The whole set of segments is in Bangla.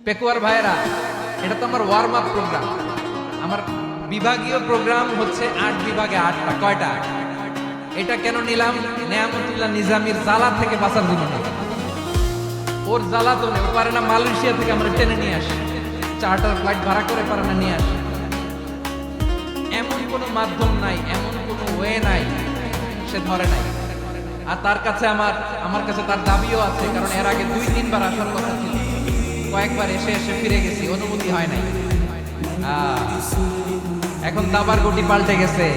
পেকুয়ার ভাইরা, এটা তো আমার ওয়ার্ম আপ প্রোগ্রাম। আমার বিভাগীয় প্রোগ্রাম হচ্ছে 8 বিভাগে 8টা। কয়টা? এটা কেন নিলাম? নেয়ামতুল্লাহ নিজামীর জ্বালা থেকে বাঁচার জন্য নিলাম। ওর জ্বালা তো নেই, ও পারে না মালয়েশিয়া থেকে আমরা টেনে নিয়ে আসি, চার্টার ফ্লাইট ভাড়া করে পারে না নিয়ে আসি। এমন কোনো মাধ্যম নাই, এমন কোনো ওয়ে নাই, সে ধরে নাই। আর তার কাছে আমার কাছে তার দাবিও আছে, কারণ এর আগে 2-3 বার আসার কথা ছিল, কয়েকবার এসে এসে ফিরে গেছি, অনুমতি হয় নাই। এখন দাবার গুটি পাল্টে গেছে,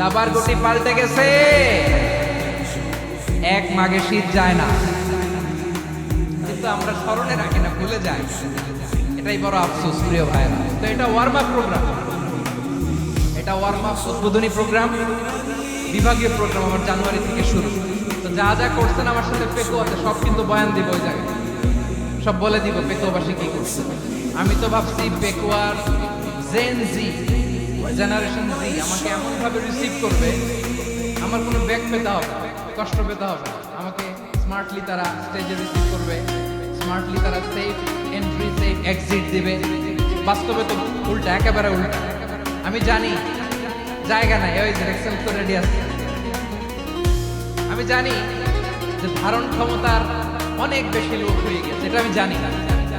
দাবার গুটি পাল্টে গেছে। এক মাঘে শীত যায় না, কিন্তু আমরা স্মরণে রাখি না, ভুলে যাই। এটাই বড় আফসোস প্রিয় ভাইরা। তো এটা ওয়ার্ম আপ প্রোগ্রাম, এটা ওয়ার্ম আপ উদ্বোধনী প্রোগ্রাম, বিভাগীয় প্রোগ্রাম আমার জানুয়ারি থেকে শুরু। তো যা যা করছেন আমার সাথে পেকুয়াতে সব কিন্তু বয়ান দিব ওই জায়গায়, সব বলে দিব পেকুয়াবাসী কি করছে। আমি তো ভাবছি পেকুয়ার জেন জি, জেনারেশন জি আমাকে এমন ভাবে রিসিভ করবে, আমার কোনো ব্যাক পেতে হবে, কষ্ট পেতে হবে। আমাকে স্মার্টলি তারা স্টেজে রিসিভ করবে, স্মার্টলি তারা সেফ এন্ট্রি সেফ এক্সিট দিবে। বাস্তবে তো উল্টা, একেবারে উল্টা। আমি জানি জায়গা নাই, ওই যে এক্সেল তো রেডি আছে। আমি জানি যে ধারণ ক্ষমতার অনেক বেশি লোক হয়ে গেছে, এটা আমি জানি।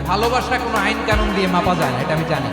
ভালোবাসা কোনো আইন কানুন দিয়ে মাপা যায় না, এটা আমি জানি।